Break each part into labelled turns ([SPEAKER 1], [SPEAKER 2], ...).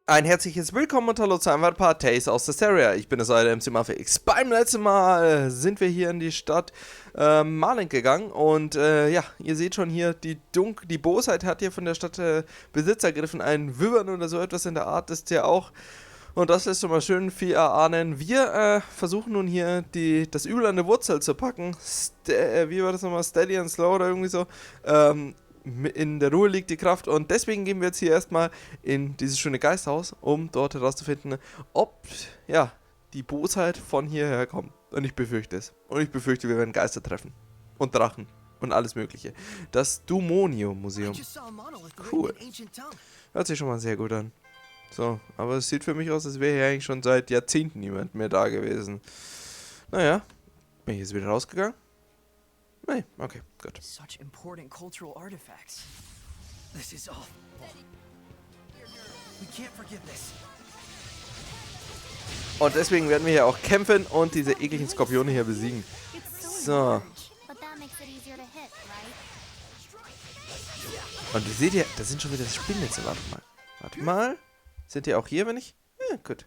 [SPEAKER 1] Ein herzliches Willkommen und hallo zu einem weiteren Part Tales aus Zestiria. Ich bin das euer MC X. Beim letzten Mal sind wir hier in die Stadt Marling gegangen und ja, ihr seht schon hier, die Bosheit hat hier von der Stadt Besitz ergriffen. Ein Wyvern oder so etwas in der Art ist ja auch. Und das lässt schon mal schön viel erahnen. Wir versuchen nun hier das Übel an der Wurzel zu packen. Wie war das nochmal? Steady and slow oder irgendwie so. In der Ruhe liegt die Kraft und deswegen gehen wir jetzt hier erstmal in dieses schöne Geisthaus, um dort herauszufinden, ob, ja, die Bosheit von hierher kommt. Und ich befürchte es. Und ich befürchte, wir werden Geister treffen. Und Drachen. Und alles mögliche. Das Dumonio-Museum. Cool. Hört sich schon mal sehr gut an. So, aber es sieht für mich aus, als wäre hier eigentlich schon seit Jahrzehnten niemand mehr da gewesen. Naja, bin ich jetzt wieder rausgegangen? Nee, okay, gut.
[SPEAKER 2] Such important cultural artifacts. This is all. We can't forget this.
[SPEAKER 1] Und deswegen werden wir hier auch kämpfen und diese ekligen Skorpione hier besiegen. So. Und ihr seht ja, da sind schon wieder Spinnnetze. Warte mal. Sind die auch hier, wenn ich... Ja, gut.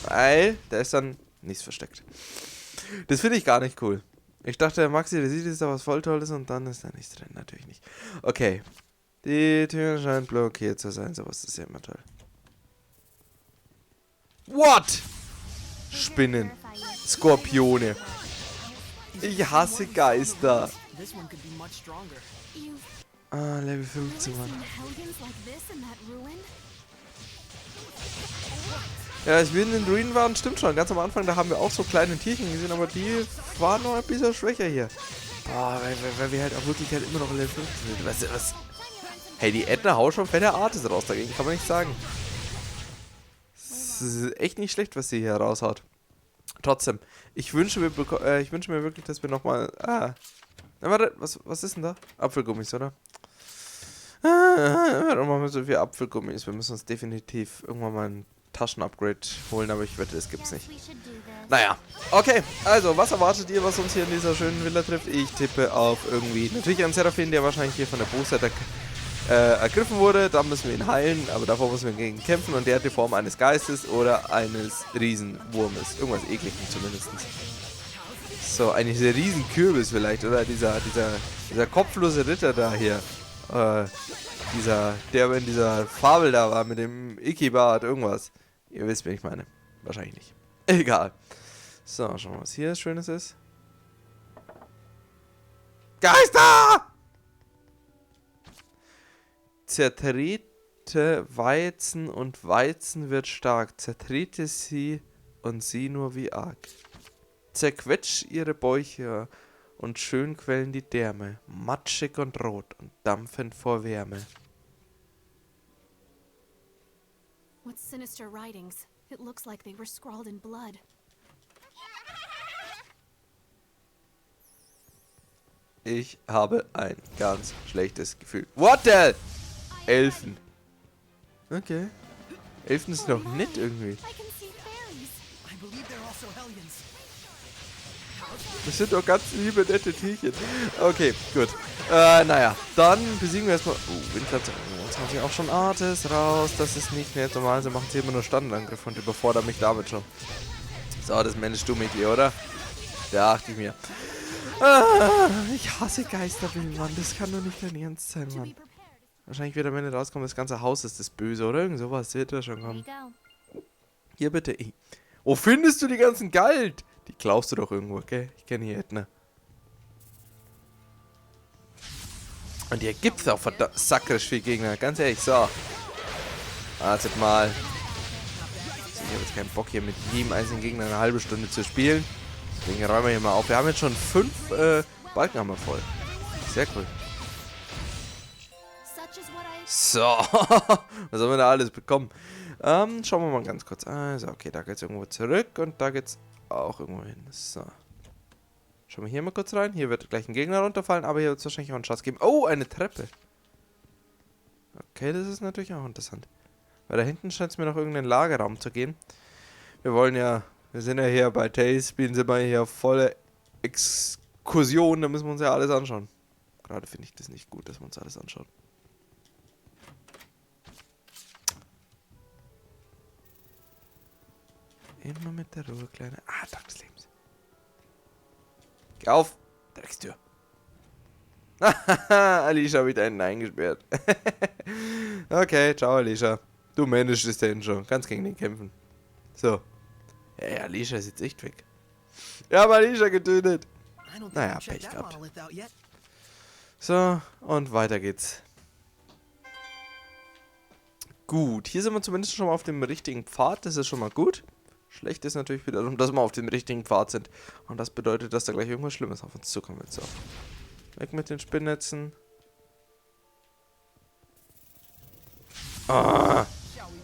[SPEAKER 1] Weil, da ist dann nichts versteckt. Das finde ich gar nicht cool. Ich dachte, Maxi, der sieht jetzt da was voll Tolles und dann ist da nichts drin. Natürlich nicht. Okay. Die Tür scheint blockiert zu sein. Sowas ist ja immer toll. What? Spinnen. Skorpione. Ich hasse Geister. Ah, Level 15, Mann. Ja, als wir in den Ruinen waren, stimmt schon. Ganz am Anfang, da haben wir auch so kleine Tierchen gesehen, aber die waren noch ein bisschen schwächer hier. Boah, weil wir halt auch wirklich halt immer noch Level 15 sind. Was? Hey, die Edna haut schon fette Artes raus, dagegen kann man nicht sagen. Das ist echt nicht schlecht, was sie hier raushaut. Trotzdem, ich wünsche mir wirklich, dass wir nochmal... Na, warte, was ist denn da? Apfelgummis, oder? Wir haben mal so viele Apfelgummis. Wir müssen uns definitiv irgendwann mal ein Taschen-Upgrade holen, aber ich wette, das gibt's nicht. Naja, okay, also, was erwartet ihr, was uns hier in dieser schönen Villa trifft? Ich tippe auf irgendwie, natürlich einen Seraphim, der wahrscheinlich hier von der Bosheit ergriffen wurde. Da müssen wir ihn heilen, aber davor müssen wir gegen kämpfen und der hat die Form eines Geistes oder eines Riesenwurmes. Irgendwas ekliges zumindest. So, eigentlich dieser Riesenkürbis vielleicht, oder dieser kopflose Ritter da hier. Der in dieser Fabel da war mit dem Ikebart, irgendwas. Ihr wisst, wen ich meine. Wahrscheinlich nicht. Egal. So, schauen wir mal, was hier Schönes ist. Geister! Zertrete Weizen und Weizen wird stark. Zertrete sie und sie nur wie arg. Zerquetsch ihre Bäuche und schön quellen die Därme, matschig und rot und dampfend vor Wärme.
[SPEAKER 3] What sinister writings? It looks like they were scrawled in blood.
[SPEAKER 1] Ich habe ein ganz schlechtes Gefühl. What the? Elfen. Okay. Elfen ist noch nett irgendwie. Das sind doch ganz liebe, nette Tierchen. Okay, gut. Naja, dann besiegen wir erstmal... Windkratzer. Jetzt haben sie auch schon Artes raus. Das ist nicht mehr normal. Sie machen sie immer nur Standardangriff und überfordern mich damit schon. So, das managst du, Mikleo, oder? Da achte ich mir. Ich hasse Geisterbilder, Mann. Das kann doch nicht dein Ernst sein, Mann. Wahrscheinlich wird am Ende rauskommen, das ganze Haus ist das Böse, oder? Irgend sowas wird da schon kommen. Hier bitte. Wo findest du die ganzen Geld? Die klaust du doch irgendwo, okay? Ich kenne hier Edna. Und hier gibt's auch verdammt sakrisch viel Gegner, ganz ehrlich, so. Wartet mal. Ich habe jetzt keinen Bock hier mit jedem einzelnen Gegner eine halbe Stunde zu spielen. Deswegen räumen wir hier mal auf. Wir haben jetzt schon 5 Balken haben wir voll. Sehr cool. So. Was haben wir da alles bekommen? Schauen wir mal ganz kurz. Also, okay, da geht's irgendwo zurück und da geht's auch irgendwo hin. So. Schauen wir hier mal kurz rein. Hier wird gleich ein Gegner runterfallen, aber hier wird es wahrscheinlich auch einen Schatz geben. Oh, eine Treppe. Okay, das ist natürlich auch interessant. Weil da hinten scheint es mir noch irgendeinen Lagerraum zu gehen. Wir sind ja hier bei Tales, spielen sie mal hier volle Exkursion, da müssen wir uns ja alles anschauen. Gerade finde ich das nicht gut, dass wir uns alles anschauen. Immer mit der Ruhe, kleine Attak des Lebens. Geh auf! Dreckstür. Hahaha, Alicia habe ich da hinten eingesperrt. Okay, ciao Alicia. Du managst den schon. Kannst gegen den kämpfen. So. Ja, Alicia ist jetzt echt weg. Wir haben Alicia getötet. Naja, Pech gehabt. So, und weiter geht's. Gut, hier sind wir zumindest schon mal auf dem richtigen Pfad. Das ist schon mal gut. Schlecht ist natürlich wiederum, dass wir auf dem richtigen Pfad sind. Und das bedeutet, dass da gleich irgendwas Schlimmes auf uns zukommen wird. So. Weg mit den Spinnnetzen. Oh,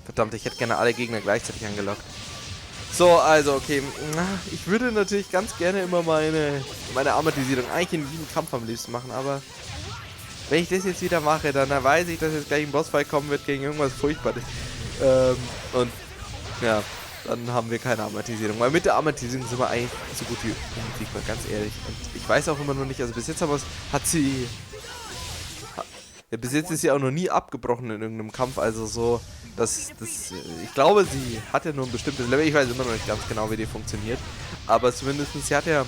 [SPEAKER 1] verdammt, ich hätte gerne alle Gegner gleichzeitig angelockt. So, also, okay. Ich würde natürlich ganz gerne immer meine Amortisierung eigentlich in jedem Kampf am liebsten machen, aber wenn ich das jetzt wieder mache, dann weiß ich, dass jetzt gleich ein Bossfight kommen wird gegen irgendwas Furchtbares. Und ja, dann haben wir keine Amortisierung. Weil mit der Amortisierung sind wir eigentlich so gut wie unbesiegbar, ganz ehrlich. Und ich weiß auch immer noch nicht, also bis jetzt bis jetzt ist sie auch noch nie abgebrochen in irgendeinem Kampf, also so, ich glaube, sie hat ja nur ein bestimmtes Level, ich weiß immer noch nicht ganz genau, wie die funktioniert, aber zumindest, sie hat ja,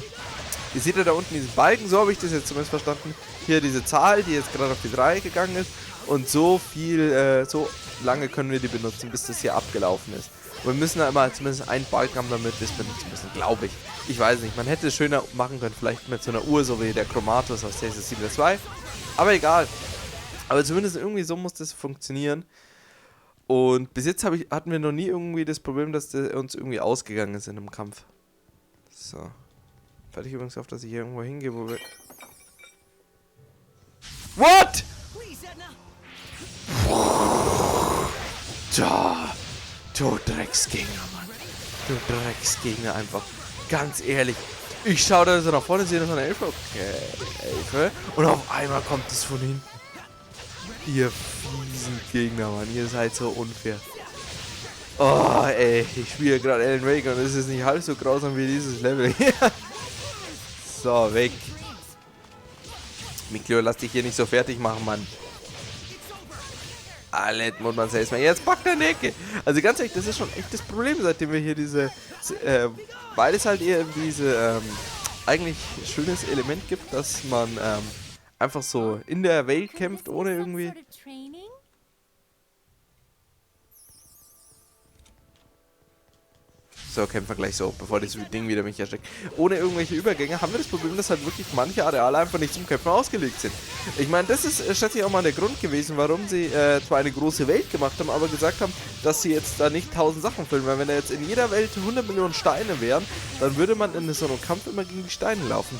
[SPEAKER 1] ihr seht ja da unten diesen Balken, so habe ich das jetzt zumindest verstanden, hier diese Zahl, die jetzt gerade auf die 3 gegangen ist, und so lange können wir die benutzen, bis das hier abgelaufen ist. Und wir müssen da immer zumindest einen Balken haben, damit wir es benutzen müssen, glaube ich. Ich weiß nicht, man hätte es schöner machen können, vielleicht mit so einer Uhr, so wie der Chromatus aus Zestiria 2, aber egal. Aber zumindest irgendwie so muss das funktionieren. Und bis jetzt hatten wir noch nie irgendwie das Problem, dass der uns irgendwie ausgegangen ist in einem Kampf. So. Fertig übrigens auf, dass ich hier irgendwo hingehe, wo wir... What? Da. Du Drecksgegner, Mann. Du Drecksgegner einfach. Ganz ehrlich. Ich schaue da so nach vorne, sehe da so eine Elfe. Okay, Elfe. Und auf einmal kommt es von hinten. Ihr fiesen Gegner, Mann. Ihr seid so unfair. Oh, ey. Ich spiele gerade Alan Wake und es ist nicht halb so grausam wie dieses Level hier. So, weg. Mikleo, lass dich hier nicht so fertig machen, Mann. Alles muss man selbst mal. Jetzt packt er eine Ecke. Also ganz ehrlich, das ist schon echt das Problem, seitdem wir hier weil es halt eher diese, eigentlich schönes Element gibt, dass man, einfach so in der Welt kämpft, ohne irgendwie... So, kämpfen wir gleich so, bevor das Ding wieder mich erschreckt. Ohne irgendwelche Übergänge haben wir das Problem, dass halt wirklich manche Areale einfach nicht zum Kämpfen ausgelegt sind. Ich meine, das ist, schätze ich, auch mal der Grund gewesen, warum sie zwar eine große Welt gemacht haben, aber gesagt haben, dass sie jetzt da nicht 1000 Sachen füllen. Weil wenn da jetzt in jeder Welt 100 Millionen Steine wären, dann würde man in so einem Kampf immer gegen die Steine laufen.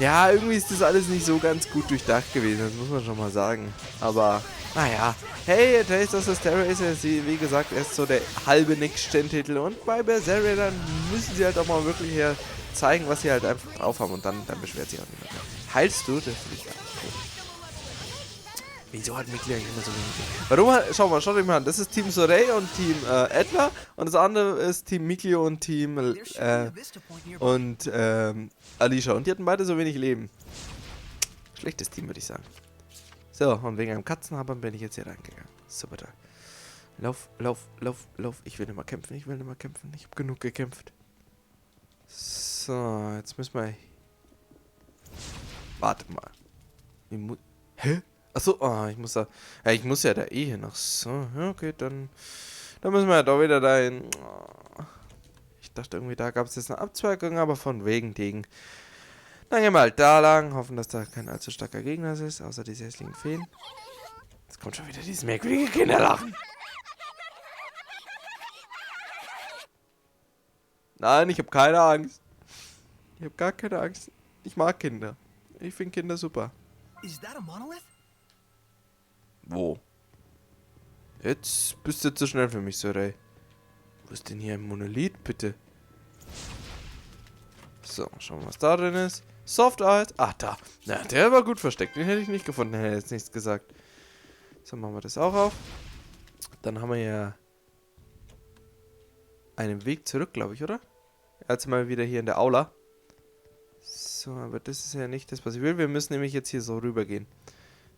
[SPEAKER 1] Ja, irgendwie ist das alles nicht so ganz gut durchdacht gewesen, das muss man schon mal sagen. Aber, naja. Hey, Taste of Zestiria ist ja, wie gesagt, erst so der halbe Next-Gen-Titel. Und bei Zestiria, dann müssen sie halt auch mal wirklich hier zeigen, was sie halt einfach drauf haben. Und dann beschwert sich auch niemand mehr. Heilst du? Das finde ich gar nicht gut. Wieso hat Mikleo eigentlich immer so wenig? Warum? Schau mal, schaut euch mal an. Das ist Team Sorey und Team Edler. Und das andere ist Team Mikleo und Team Alicia. Und die hatten beide so wenig Leben. Schlechtes Team, würde ich sagen. So, und wegen einem Katzenhabern bin ich jetzt hier reingegangen. So, bitte. Lauf, lauf, lauf, lauf. Ich will nicht mal kämpfen, ich will nicht mal kämpfen. Ich habe genug gekämpft. So, jetzt müssen wir... Warte mal. Hä? Achso, oh, ich muss da... Ja, ich muss ja da eh hin. Ach so, ja, okay, dann müssen wir ja doch wieder dahin. Oh. Ich dachte irgendwie, da gab es jetzt eine Abzweigung, aber von wegen Ding. Dann gehen wir halt da lang, hoffen, dass da kein allzu starker Gegner ist, außer diese hässlichen Feen. Jetzt kommt schon wieder dieses merkwürdige Kinderlachen. Nein, ich habe keine Angst. Ich habe gar keine Angst. Ich mag Kinder. Ich finde Kinder super. Wo? Jetzt bist du zu schnell für mich, Sorey. Wo ist denn hier ein Monolith, bitte? So, schauen wir, was da drin ist. Soft Eyes. Ach, da. Na, der war gut versteckt. Den hätte ich nicht gefunden. Hätte jetzt nichts gesagt. So, machen wir das auch auf. Dann haben wir ja einen Weg zurück, glaube ich, oder? Jetzt mal wieder hier in der Aula. So, aber das ist ja nicht das, was ich will. Wir müssen nämlich jetzt hier so rüber gehen.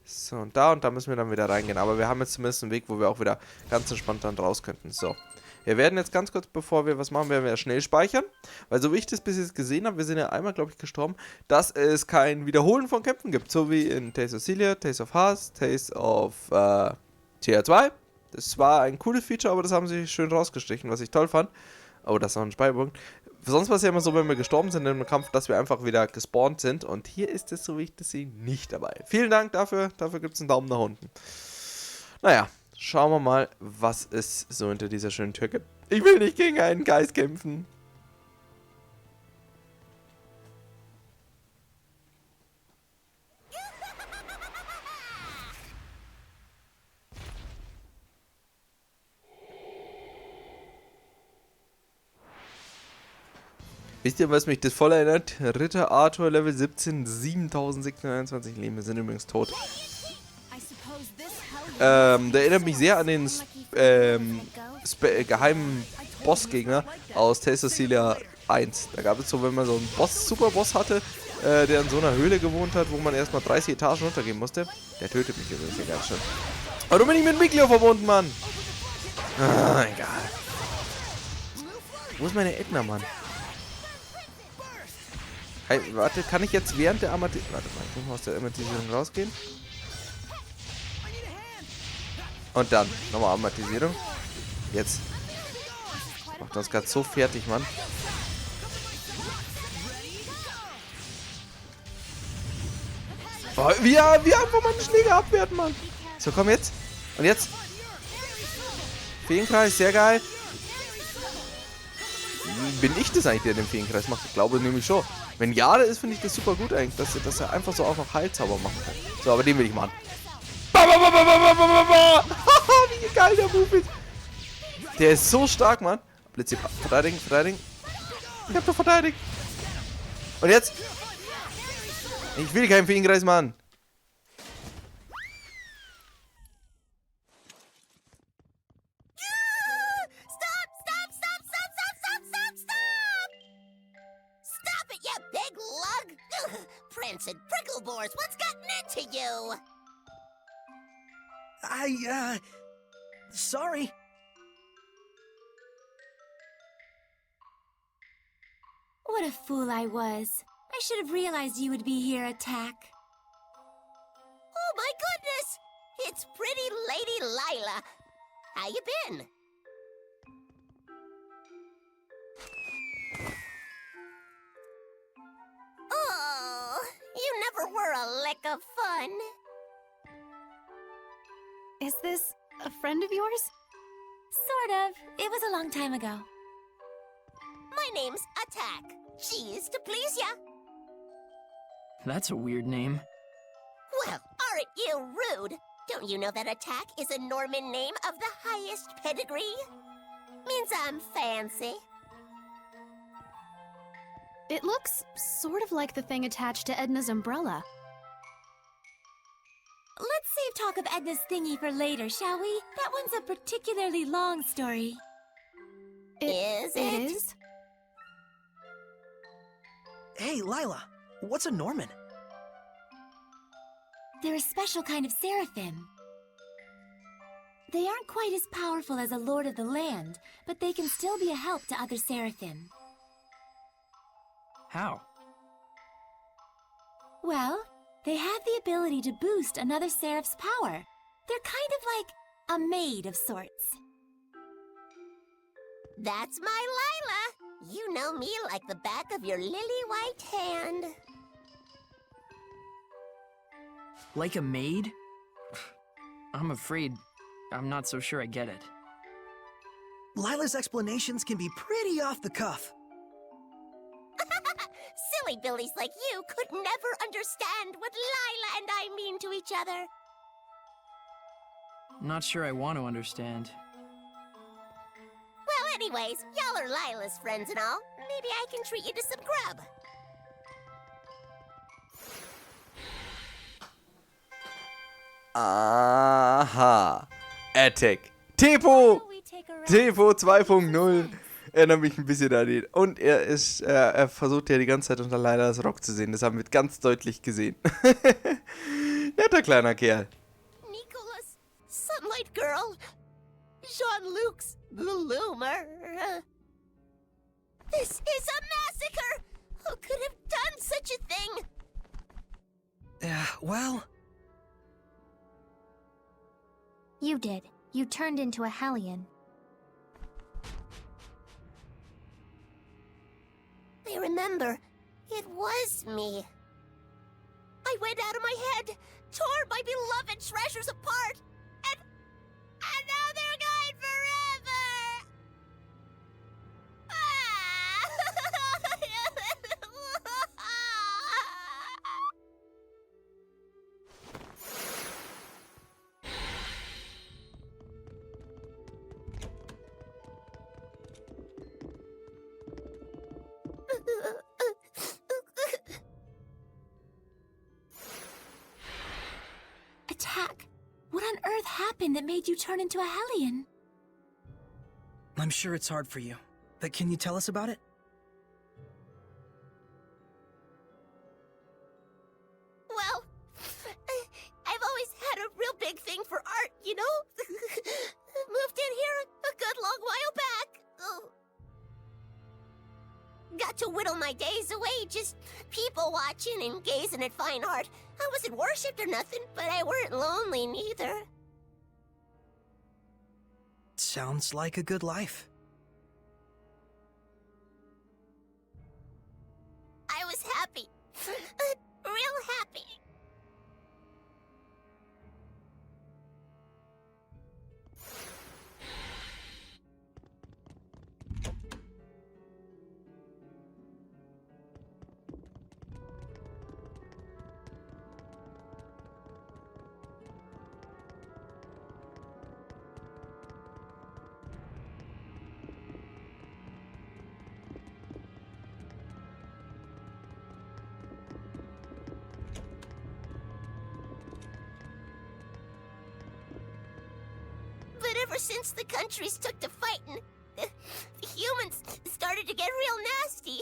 [SPEAKER 1] So, und da müssen wir dann wieder reingehen. Aber wir haben jetzt zumindest einen Weg, wo wir auch wieder ganz entspannt dann raus könnten. So. Wir werden jetzt ganz kurz, bevor wir was machen, werden wir schnell speichern. Weil so wie ich das bis jetzt gesehen habe, wir sind ja einmal, glaube ich, gestorben, dass es kein Wiederholen von Kämpfen gibt. So wie in Tales of Zestiria, Tales of Hearts, Tales of TR2. Das war ein cooles Feature, aber das haben sie schön rausgestrichen, was ich toll fand. Oh, das ist noch ein Speicherpunkt. Sonst war es ja immer so, wenn wir gestorben sind in einem Kampf, dass wir einfach wieder gespawnt sind. Und hier ist es, so wie ich das sehe, nicht dabei. Vielen Dank dafür. Dafür gibt es einen Daumen nach unten. Naja, schauen wir mal, was es so hinter dieser schönen Tür gibt. Ich will nicht gegen einen Geist kämpfen. Wisst ihr, was mich das voll erinnert? Ritter Arthur Level 17, 7621 Leben. Wir sind übrigens tot. Der erinnert mich sehr an den geheimen Bossgegner aus Tales of Zestiria 1. Da gab es so, wenn man so einen Superboss hatte, der in so einer Höhle gewohnt hat, wo man erstmal 30 Etagen runtergehen musste. Der tötet mich übrigens hier ganz schön. Warum bin ich mit Mikleo verbunden, Mann? Ah, egal. Wo ist meine Edna, Mann? Hey, warte, kann ich jetzt während der Amatisierung... Warte mal, ich muss mal aus der Amatisierung rausgehen. Und dann nochmal Amatisierung. Jetzt. Macht das gerade so fertig, Mann. Oh, wie einfach meine Schläge abwerten, Mann. So, komm jetzt. Und jetzt. Feenkreis, sehr geil. Bin ich das eigentlich, der den Feenkreis macht? Ich glaube nämlich schon. Wenn Jade ist, finde ich das super gut eigentlich, dass er einfach so auch noch Heilzauber machen kann. So, aber den will ich machen. Wie geil der Move ist. Der ist so stark, Mann. Blitze, verteidigen, verteidigen. Ich hab doch verteidigt. Und jetzt? Ich will keinen Feenkreis, Mann.
[SPEAKER 4] Rancid prickle boars, what's gotten into you?
[SPEAKER 2] Sorry.
[SPEAKER 5] What a fool I was. I should have realized you would be here, Attak.
[SPEAKER 4] Oh my goodness! It's pretty Lady Lailah. How you been? Oh, you never were a lick of fun.
[SPEAKER 3] Is this a friend of yours?
[SPEAKER 5] Sort of. It was a long time ago.
[SPEAKER 4] My name's Attak. Cheese to please ya.
[SPEAKER 2] That's a weird name.
[SPEAKER 4] Well, aren't you rude? Don't you know that Attak is a Norman name of the highest pedigree? Means I'm fancy.
[SPEAKER 3] It looks sort of like the thing attached to Edna's umbrella.
[SPEAKER 5] Let's save talk of Edna's thingy for later, shall we? That one's a particularly long story.
[SPEAKER 4] Is it?
[SPEAKER 3] It is?
[SPEAKER 2] Hey, Lailah, what's a Norman?
[SPEAKER 5] They're a special kind of Seraphim. They aren't quite as powerful as a Lord of the Land, but they can still be a help to other Seraphim.
[SPEAKER 2] How?
[SPEAKER 5] Well, they have the ability to boost another Seraph's power. They're kind of like a maid of sorts.
[SPEAKER 4] That's my Lailah. You know me like the back of your lily-white hand.
[SPEAKER 2] Like a maid? I'm afraid I'm not so sure I get it. Lailah's explanations can be pretty off the cuff.
[SPEAKER 4] Silly billies like you could never understand what Lailah and I mean to each other.
[SPEAKER 2] Not sure I want to understand.
[SPEAKER 4] Well, anyways, y'all are Lailah's friends and all. Maybe I can treat you to some grub.
[SPEAKER 1] Aha. Attak. Tepo 2.0. Erinnert mich ein bisschen an ihn. Und er versucht ja die ganze Zeit unter Lailahs Rock zu sehen. Das haben wir ganz deutlich gesehen. Netter kleiner Kerl.
[SPEAKER 4] Nicholas, Sunlight Girl, Jean-Luc's bloomer. This is a massacre! Who could have done such a thing?
[SPEAKER 2] Well...
[SPEAKER 5] You did. You turned into a Hellion.
[SPEAKER 4] I remember. It was me. I went out of my head, tore my beloved treasures apart, and now they're gone forever!
[SPEAKER 5] Attak! What on earth happened that made you turn into a Hellion?
[SPEAKER 2] I'm sure it's hard for you, but can you tell us about it?
[SPEAKER 4] Well, I've always had a real big thing for art, you know? Moved in here a good long while back. Got to whittle my days away just people watching and gazing at fine art. I wasn't worshipped or nothing, but I weren't lonely neither.
[SPEAKER 2] Sounds like a good life.
[SPEAKER 4] I was happy. Real happy. But ever since the countries took to fighting, the humans started to get real nasty.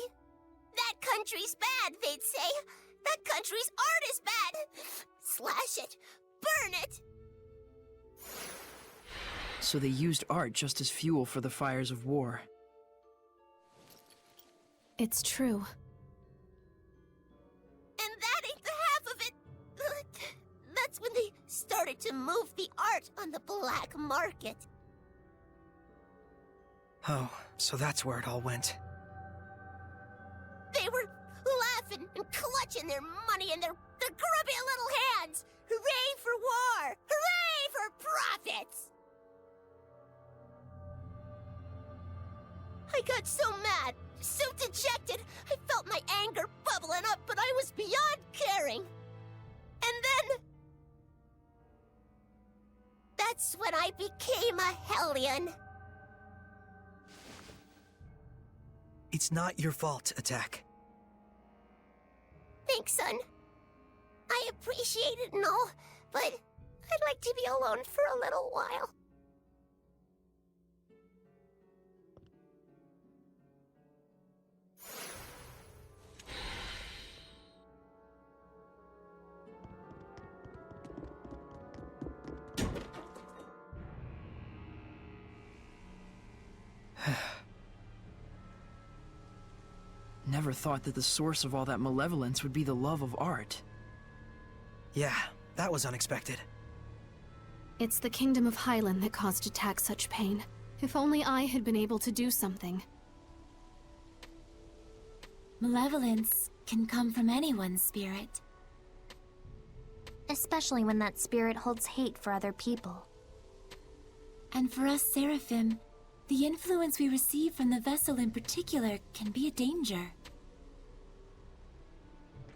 [SPEAKER 4] That country's bad, they'd say. That country's art is bad. Slash it. Burn it.
[SPEAKER 2] So they used art just as fuel for the fires of war.
[SPEAKER 3] It's true.
[SPEAKER 4] And that ain't the half of it. That's when they started to move the art on the black market.
[SPEAKER 2] Oh, so that's where it all went.
[SPEAKER 4] They were laughing and clutching their money in their grubby little hands. Hooray for war! Hooray for profits! I got so mad, so dejected, I felt my anger bubbling up, but I was beyond caring. And then... that's when I became a Hellion.
[SPEAKER 2] It's not your fault, Attak.
[SPEAKER 4] Thanks, son. I appreciate it and all, but I'd like to be alone for a little while.
[SPEAKER 2] Never thought that the source of all that malevolence would be the love of art. Yeah, that was unexpected.
[SPEAKER 3] It's the Kingdom of Highland that caused Attak such pain. If only I had been able to do something.
[SPEAKER 5] Malevolence can come from anyone's spirit. Especially when that spirit holds hate for other people. And for us Seraphim, the influence we receive from the vessel in particular can be a danger.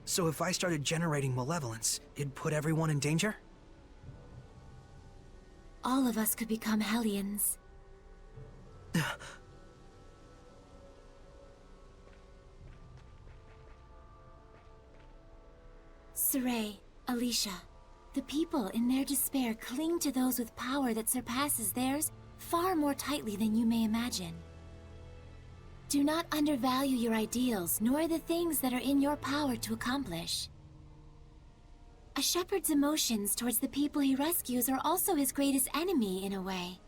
[SPEAKER 2] So if I started generating malevolence, it'd put everyone in danger?
[SPEAKER 5] All of us could become Hellions. Saray, Alicia, the people in their despair cling to those with power that surpasses theirs far more tightly than you may imagine. Do not undervalue your ideals, nor the things that are in your power to accomplish. A shepherd's emotions towards the people he rescues are also his greatest enemy, in a way.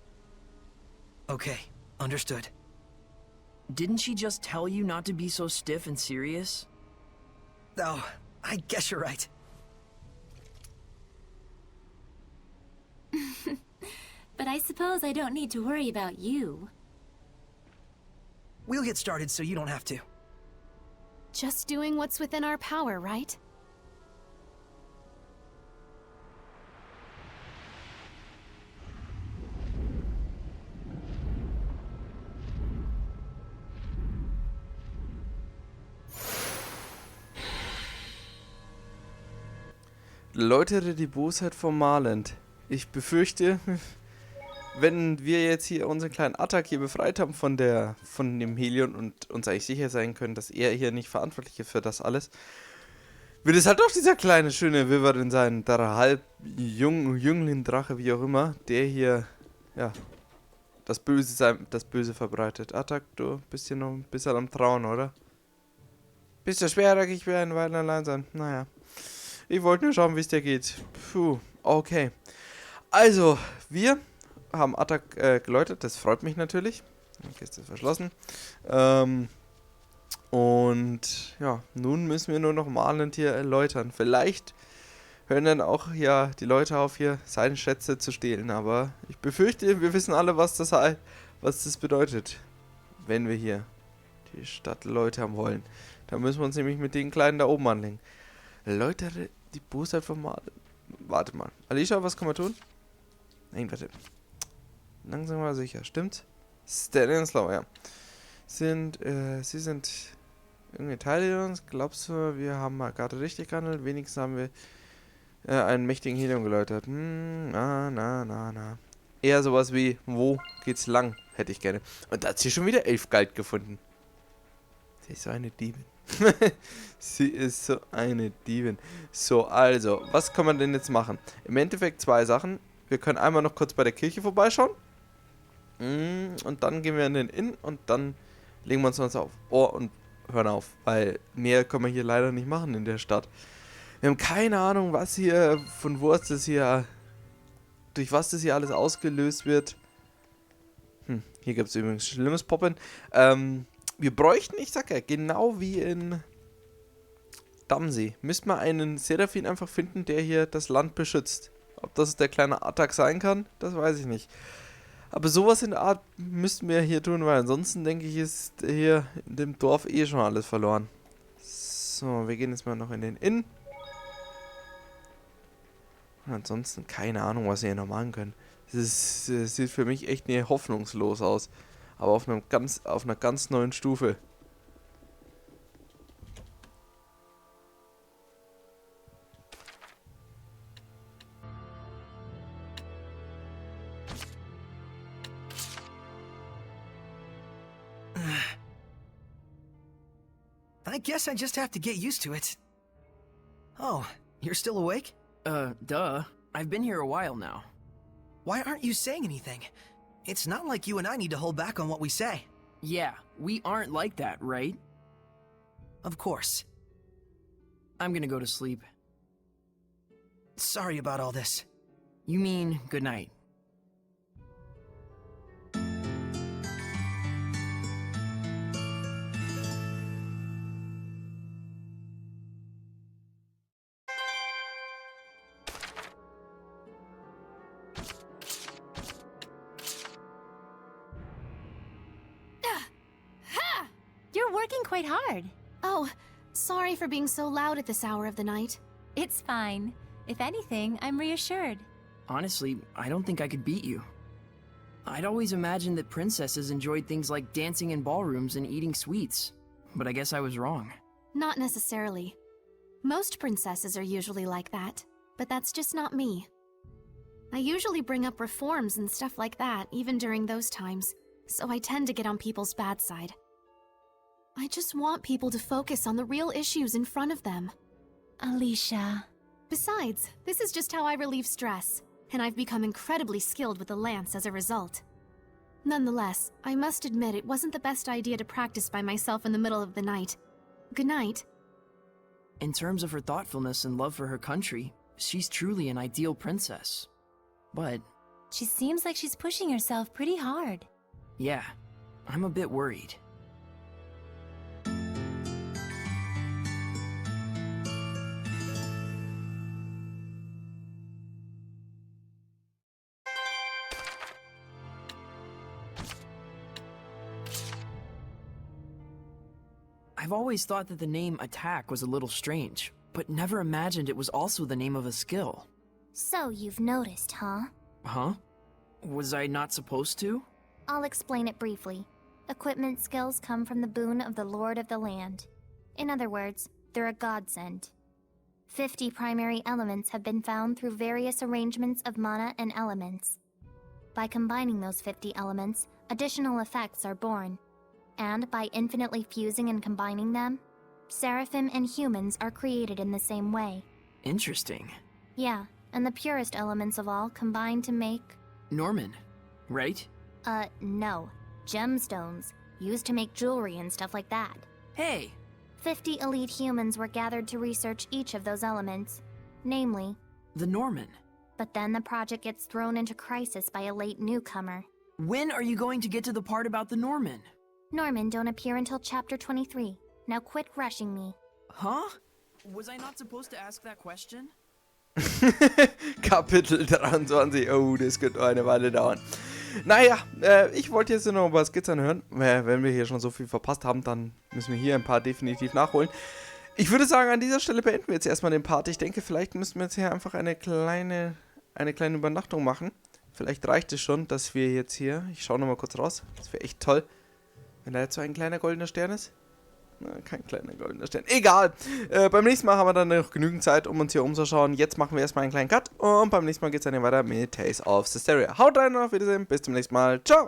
[SPEAKER 2] Okay, understood. Didn't she just tell you not to be so stiff and serious? Oh, I guess you're right.
[SPEAKER 5] But I suppose I don't need to worry about you.
[SPEAKER 2] We'll get started so you don't have to.
[SPEAKER 3] Just doing what's within our power, right?
[SPEAKER 1] Läutere die Bosheit vom Malend. Ich befürchte, wenn wir jetzt hier unseren kleinen Attak hier befreit haben von dem Helion und uns eigentlich sicher sein können, dass er hier nicht verantwortlich ist für das alles, wird es halt doch dieser kleine, schöne Wyvern sein, der Jüngling-Drache, wie auch immer, der hier, ja, das Böse verbreitet. Attak, du bist hier noch ein bisschen am Trauen, oder? Bist du schwerer, ich will eine Weile allein sein. Naja. Ich wollte nur schauen, wie es dir geht. Puh, okay. Also, wir haben Attak geläutet. Das freut mich natürlich. Die Kiste ist verschlossen. Und ja, nun müssen wir nur noch malend hier erläutern. Vielleicht hören dann auch ja die Leute auf, hier seine Schätze zu stehlen. Aber ich befürchte, wir wissen alle, was das bedeutet, wenn wir hier die Stadt läutern wollen. Da müssen wir uns nämlich mit den Kleinen da oben anlegen. Läutere die Bosheit vom Mal. Warte mal. Alicia, was kann man tun? Nein, warte. Langsam mal sicher. Stimmt? Steady and slow, ja. Sie sind irgendwie Teile uns. Glaubst du, wir haben mal gerade richtig gehandelt? Wenigstens haben wir einen mächtigen Helium geläutert. Na. Eher sowas wie, wo geht's lang? Hätte ich gerne. Und da hat sie schon wieder 11 Gold gefunden. Sie ist so eine Diebin. Sie ist so eine Diebin. So, also, was kann man denn jetzt machen? Im Endeffekt 2 Sachen. Wir können einmal noch kurz bei der Kirche vorbeischauen. Und dann gehen wir in den Inn und dann legen wir uns auf Ohr und hören auf. Weil mehr können wir hier leider nicht machen in der Stadt. Wir haben keine Ahnung, was hier, von wo das hier, durch was das hier alles ausgelöst wird. Hier gibt es übrigens schlimmes Poppen. Wir bräuchten, ich sag ja, genau wie in Dammsee, müssten wir einen Seraphim einfach finden, der hier das Land beschützt. Ob das der kleine Attak sein kann, das weiß ich nicht. Aber sowas in der Art müssten wir hier tun, weil ansonsten denke ich, ist hier in dem Dorf eh schon alles verloren. So, wir gehen jetzt mal noch in den Inn. Und ansonsten keine Ahnung, was wir hier noch machen können. Das sieht für mich echt nie hoffnungslos aus. Aber auf einer ganz neuen Stufe.
[SPEAKER 2] I guess I just have to get used to it. Oh, you're still awake?
[SPEAKER 6] Duh. I've been here a while now.
[SPEAKER 2] Why aren't you saying anything? It's not like you and I need to hold back on what we say.
[SPEAKER 6] Yeah, we aren't like that, right?
[SPEAKER 2] Of course.
[SPEAKER 6] I'm gonna go to sleep.
[SPEAKER 2] Sorry about all this.
[SPEAKER 6] You mean good night?
[SPEAKER 5] You're working quite hard.
[SPEAKER 3] Oh, sorry for being so loud at this hour of the night.
[SPEAKER 5] It's fine. If anything, I'm reassured.
[SPEAKER 6] Honestly, I don't think I could beat you. I'd always imagined that princesses enjoyed things like dancing in ballrooms and eating sweets. But I guess I was wrong.
[SPEAKER 3] Not necessarily. Most princesses are usually like that, but that's just not me. I usually bring up reforms and stuff like that, even during those times, so I tend to get on people's bad side. I just want people to focus on the real issues in front of them.
[SPEAKER 5] Alicia.
[SPEAKER 3] Besides, this is just how I relieve stress, and I've become incredibly skilled with the lance as a result. Nonetheless, I must admit it wasn't the best idea to practice by myself in the middle of the night. Good night.
[SPEAKER 6] In terms of her thoughtfulness and love for her country, she's truly an ideal princess. But
[SPEAKER 5] She seems like she's pushing herself pretty hard.
[SPEAKER 6] Yeah, I'm a bit worried. I've always thought that the name Attak was a little strange, but never imagined it was also the name of a skill.
[SPEAKER 4] So you've noticed, huh?
[SPEAKER 6] Huh? Was I not supposed to?
[SPEAKER 4] I'll explain it briefly. Equipment skills come from the boon of the Lord of the Land. In other words, they're a godsend. 50 primary elements have been found through various arrangements of mana and elements. By combining those 50 elements, additional effects are born. And by infinitely fusing and combining them, Seraphim and humans are created in the same way.
[SPEAKER 6] Interesting.
[SPEAKER 4] Yeah, and the purest elements of all combine to make...
[SPEAKER 6] Normin, right?
[SPEAKER 4] No. Gemstones, used to make jewelry and stuff like that.
[SPEAKER 6] Hey!
[SPEAKER 4] 50 elite humans were gathered to research each of those elements, namely...
[SPEAKER 6] The Normin.
[SPEAKER 4] But then the project gets thrown into crisis by a late newcomer.
[SPEAKER 6] When are you going to get to the part about the Normin?
[SPEAKER 4] Normin don't appear until chapter 23. Now quit rushing me.
[SPEAKER 6] Huh? Was I not supposed to ask that question?
[SPEAKER 1] Kapitel 23. Oh, das könnte eine Weile dauern. Naja, ich wollte jetzt noch ein paar Skizzen hören. Wenn wir hier schon so viel verpasst haben, dann müssen wir hier ein paar definitiv nachholen. Ich würde sagen, an dieser Stelle beenden wir jetzt erstmal den Part. Ich denke, vielleicht müssen wir jetzt hier einfach eine kleine Übernachtung machen. Vielleicht reicht es schon, dass wir jetzt hier... Ich schaue nochmal kurz raus. Das wäre echt toll. Wenn da jetzt so ein kleiner goldener Stern ist. Na, kein kleiner goldener Stern. Egal. Beim nächsten Mal haben wir dann noch genügend Zeit, um uns hier umzuschauen. Jetzt machen wir erstmal einen kleinen Cut. Und beim nächsten Mal geht es dann weiter mit Tales of Zestiria. Haut rein und auf Wiedersehen. Bis zum nächsten Mal. Ciao.